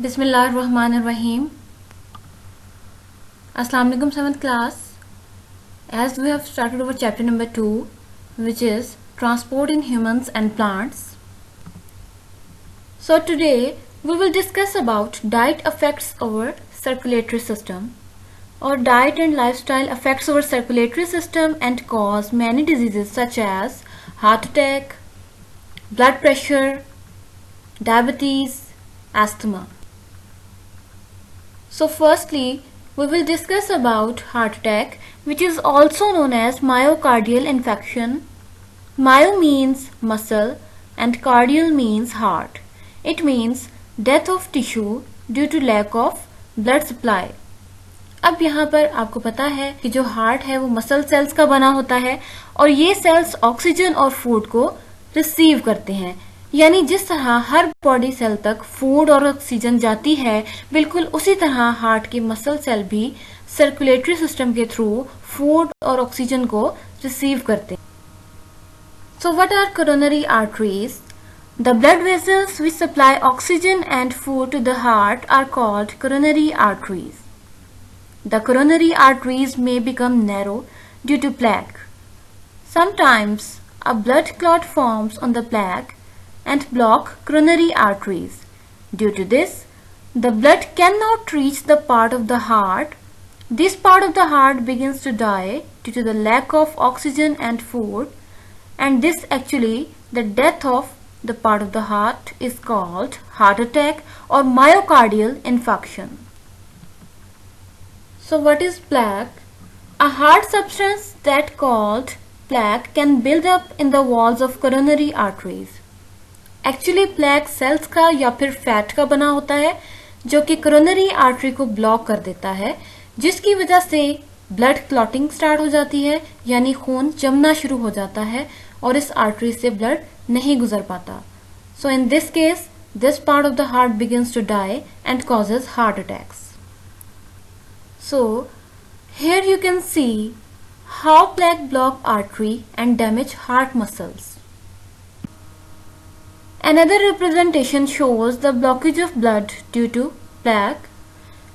Bismillahirrahmanirrahim. Assalamu alaikum 7th class. As we have started our chapter number 2, which is transport in humans and plants. So today we will discuss about diet affects our circulatory system. Our diet and lifestyle affects our circulatory system and cause many diseases such as heart attack, blood pressure, diabetes, asthma. So firstly, we will discuss about heart attack, which is also known as myocardial infarction. Myo means muscle and cardial means heart. It means death of tissue due to lack of blood supply. अब यहाँ पर आपको पता है कि जो heart है वो मसल सेल्स का बना होता है और ये सेल्स ऑक्सीजन और फूड को रिसीव करते हैं। यानी जिस तरह हर बॉडी सेल तक फूड और ऑक्सीजन जाती है, बिल्कुल उसी तरह हार्ट के मसल सेल भी सर्कुलेटरी सिस्टम के थ्रू फूड और ऑक्सीजन को रिसीव करते हैं। So what are coronary arteries? The blood vessels which supply oxygen and food to the heart are called coronary arteries. The coronary arteries may become narrow due to plaque. Sometimes a blood clot forms on the plaque and block coronary arteries. Due to this, the blood cannot reach the part of the heart. This part of the heart begins to die due to the lack of oxygen and food, and this actually the death of the part of the heart is called heart attack or myocardial infarction. So what is plaque? A hard substance that called plaque can build up in the walls of coronary arteries. Actually plaque cells का या फिर fat का बना होता है जो कि coronary artery को ब्लॉक कर देता है, जिसकी वजह से ब्लड क्लॉटिंग स्टार्ट हो जाती है, यानी खून जमना शुरू हो जाता है और इस आर्टरी से ब्लड नहीं गुजर पाता. So in this case, this part of the heart begins to die and causes heart attacks. So, here you can see how plaque block artery and damage heart muscles. Another representation shows the blockage of blood due to plaque.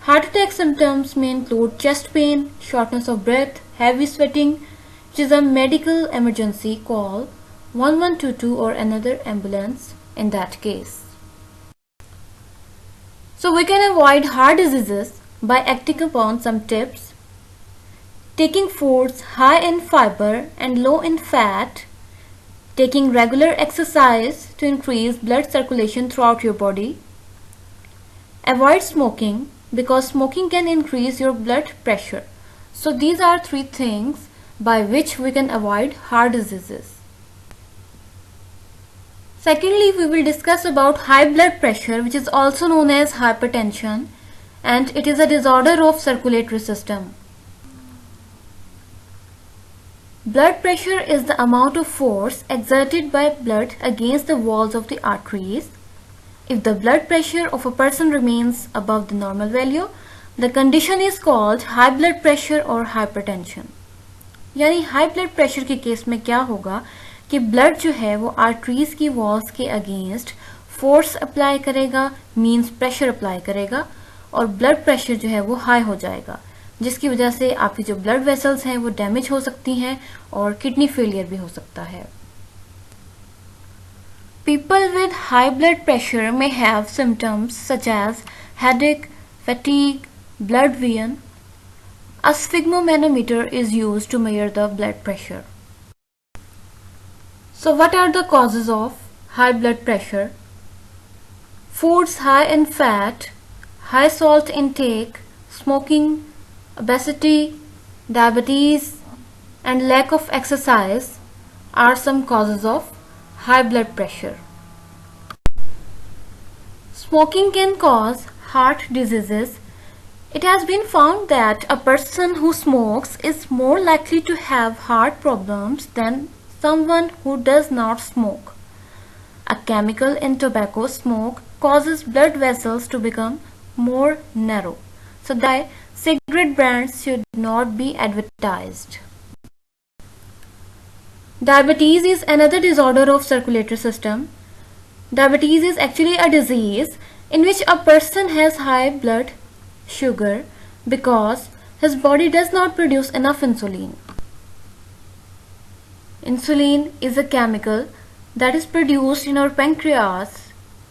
Heart attack symptoms may include chest pain, shortness of breath, heavy sweating, which is a medical emergency. Call 1122 or another ambulance in that case. So we can avoid heart diseases by acting upon some tips: taking foods high in fiber and low in fat, taking regular exercise to increase blood circulation throughout your body, avoid smoking because smoking can increase your blood pressure. So these are 3 things by which we can avoid heart diseases. Secondly, we will discuss about high blood pressure, which is also known as hypertension, and it is a disorder of circulatory system. Blood pressure is the amount of force exerted by blood against the walls of the arteries. If the blood pressure of a person remains above the normal value, the condition is called high blood pressure or hypertension. यानी high blood pressure के case में क्या होगा कि blood जो है वो arteries की वॉल्स के अगेंस्ट फोर्स अप्लाई करेगा, मींस प्रेशर अप्लाई करेगा, और ब्लड प्रेशर जो है वो हाई हो जाएगा, जिसकी वजह से आपकी जो ब्लड वेसल्स हैं वो डैमेज हो सकती हैं और किडनी फेलियर भी हो सकता है. People with high blood pressure may have symptoms such as headache, fatigue, blood vein. A sphygmomanometer is used to measure the blood pressure. So what are the causes of high blood pressure? Foods high in fat, high salt intake, smoking, obesity, diabetes, and lack of exercise are some causes of high blood pressure. Smoking can cause heart diseases. It has been found that a person who smokes is more likely to have heart problems than someone who does not smoke. A chemical in tobacco smoke causes blood vessels to become more narrow. So that cigarette brands should not be advertised. Diabetes is another disorder of circulatory system. Diabetes is actually a disease in which a person has high blood sugar because his body does not produce enough insulin. Insulin is a chemical that is produced in our pancreas.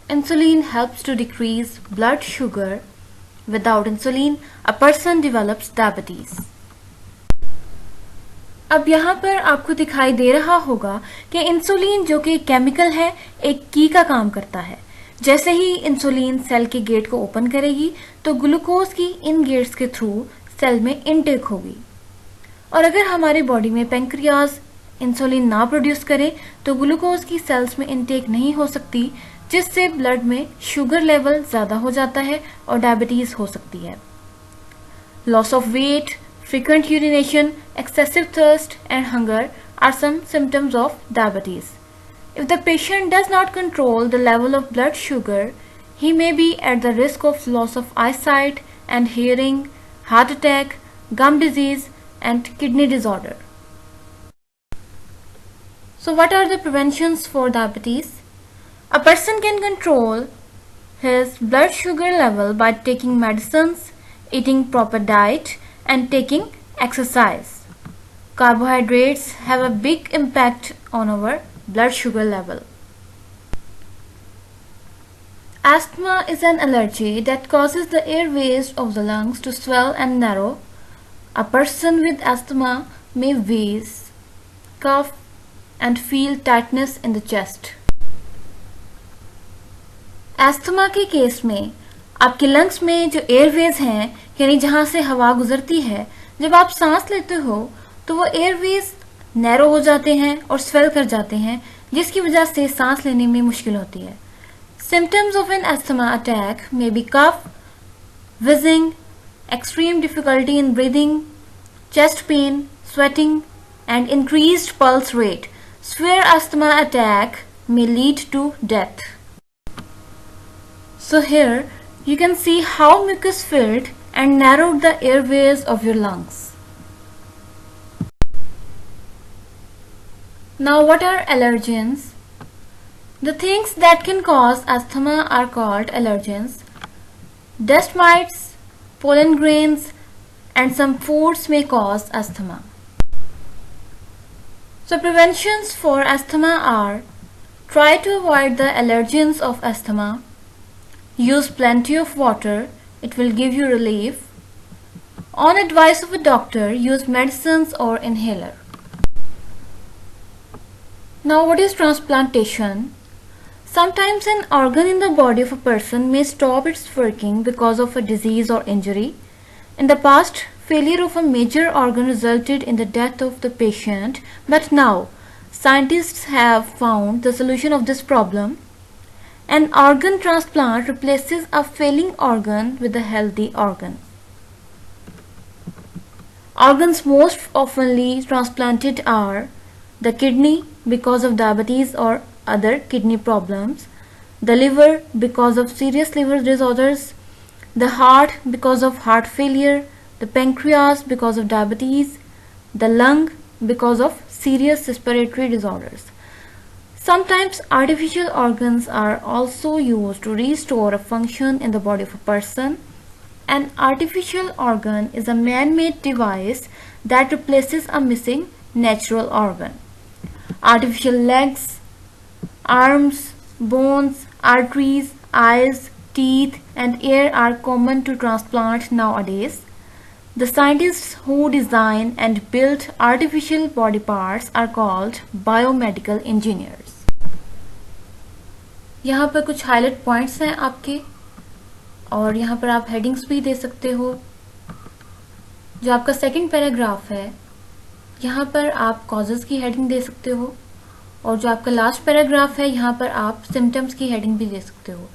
Insulin helps to decrease blood sugar. Without insulin, a person develops diabetes. अब यहाँ पर आपको दिखाई दे रहा होगा कि insulin जो कि केमिकल है एक की का काम करता है। जैसे ही इंसुलिन सेल के गेट को ओपन करेगी तो ग्लूकोज की इन गेट्स के थ्रू सेल में इनटेक होगी, और अगर हमारी बॉडी में पैंक्रियाज इंसुलिन ना प्रोड्यूस करे तो ग्लूकोज की सेल्स में इनटेक नहीं हो सकती, जिससे ब्लड में शुगर लेवल ज़्यादा हो जाता है और डायबिटीज़ हो सकती है। Loss of weight, frequent urination, excessive thirst and hunger are some symptoms of diabetes. If the patient does not control the level of blood sugar, he may be at the risk of loss of eyesight and hearing, heart attack, gum disease and kidney disorder. So what are the preventions for diabetes? A person can control his blood sugar level by taking medicines, eating proper diet and taking exercise. Carbohydrates have a big impact on our blood sugar level. Asthma is an allergy that causes the airways of the lungs to swell and narrow. A person with asthma may wheeze, cough and feel tightness in the chest. Asthma के case में आपके lungs में जो Airways हैं, यानी जहाँ से हवा गुजरती है, जब आप सांस लेते हो तो वो एयरवेज नैरो हो जाते हैं और स्वेल कर जाते हैं, जिसकी वजह से सांस लेने में मुश्किल होती है। Symptoms of an asthma attack may be cough, wheezing, extreme difficulty in breathing, chest pain, sweating and increased pulse rate. Severe asthma attack may lead to death. So here you can see how mucus filled and narrowed the airways of your lungs. Now what are allergens? The things that can cause asthma are called allergens. Dust mites, pollen grains and some foods may cause asthma. So preventions for asthma are: try to avoid the allergens of asthma. Use plenty of water, it will give you relief. On advice of a doctor, use medicines or inhaler. Now what is transplantation? Sometimes an organ in the body of a person may stop its working because of a disease or injury. In the past, failure of a major organ resulted in the death of the patient, but now scientists have found the solution of this problem. An organ transplant replaces a failing organ with a healthy organ. Organs most oftenly transplanted are the kidney because of diabetes or other kidney problems, the liver because of serious liver disorders, the heart because of heart failure, the pancreas because of diabetes, the lung because of serious respiratory disorders. Sometimes artificial organs are also used to restore a function in the body of a person. An artificial organ is a man-made device that replaces a missing natural organ. Artificial legs, arms, bones, arteries, eyes, teeth and ear are common to transplant nowadays. The scientists who design and build artificial body parts are called biomedical engineers. यहाँ पर कुछ highlight points हैं आपके, और यहाँ पर आप headings भी दे सकते हो। जो आपका सेकंड पैराग्राफ है, यहाँ पर आप कॉजेज़ की हेडिंग दे सकते हो, और जो आपका लास्ट पैराग्राफ है, यहाँ पर आप सिम्टम्स की हेडिंग भी दे सकते हो।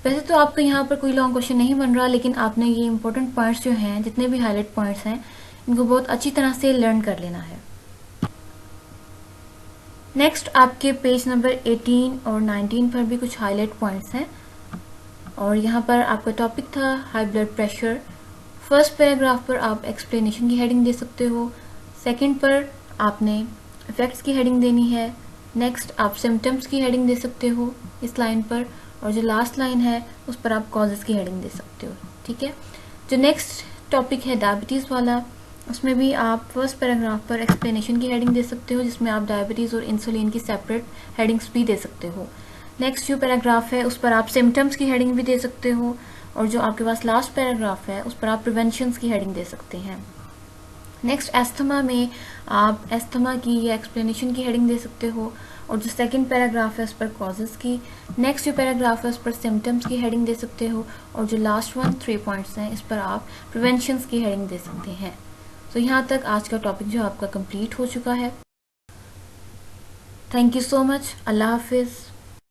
वैसे तो आपका यहाँ पर कोई लॉन्ग क्वेश्चन नहीं बन रहा, लेकिन आपने ये इंपॉर्टेंट पॉइंट्स जो हैं, जितने भी हाईलाइट पॉइंट्स हैं, इनको बहुत अच्छी तरह से लर्न कर लेना है। नेक्स्ट आपके पेज नंबर 18 और 19 पर भी कुछ हाईलाइट पॉइंट्स हैं, और यहाँ पर आपका टॉपिक था high blood pressure. First paragraph पर आप एक्सप्लेनेशन की हेडिंग दे सकते हो, सेकंड पर आपने इफ़ेक्ट्स की हेडिंग देनी है, नेक्स्ट आप सिम्टम्स की हेडिंग दे सकते हो इस लाइन पर, और जो लास्ट लाइन है उस पर आप कॉजेज़ की हेडिंग दे सकते हो, ठीक है। जो नेक्स्ट टॉपिक है डायबिटीज़ वाला, उसमें भी आप फर्स्ट पैराग्राफ पर एक्सप्लेनेशन की हेडिंग दे सकते हो, जिसमें आप डायबिटीज़ और इंसुलिन की सेपरेट हेडिंग्स भी दे सकते हो। नेक्स्ट जो पैराग्राफ है उस पर आप सिम्टम्स की हेडिंग भी दे सकते हो, और जो आपके पास लास्ट पैराग्राफ है उस पर आप प्रिवेंशंस की हेडिंग दे सकते हैं। नेक्स्ट एस्थमा में आप एस्थमा की या एक्सप्लेनेशन की हेडिंग दे सकते हो, और जो सेकंड पैराग्राफ है उस पर कॉजेज़ की, नेक्स्ट जो पैराग्राफ है उस पर सिम्टम्स की हेडिंग दे सकते हो, और जो लास्ट 3 पॉइंट्स हैं इस पर आप प्रिवेंशंस की हेडिंग दे सकते हैं। तो यहाँ तक आज का टॉपिक जो आपका कंप्लीट हो चुका है। Thank you so much. अल्लाह हाफिज़।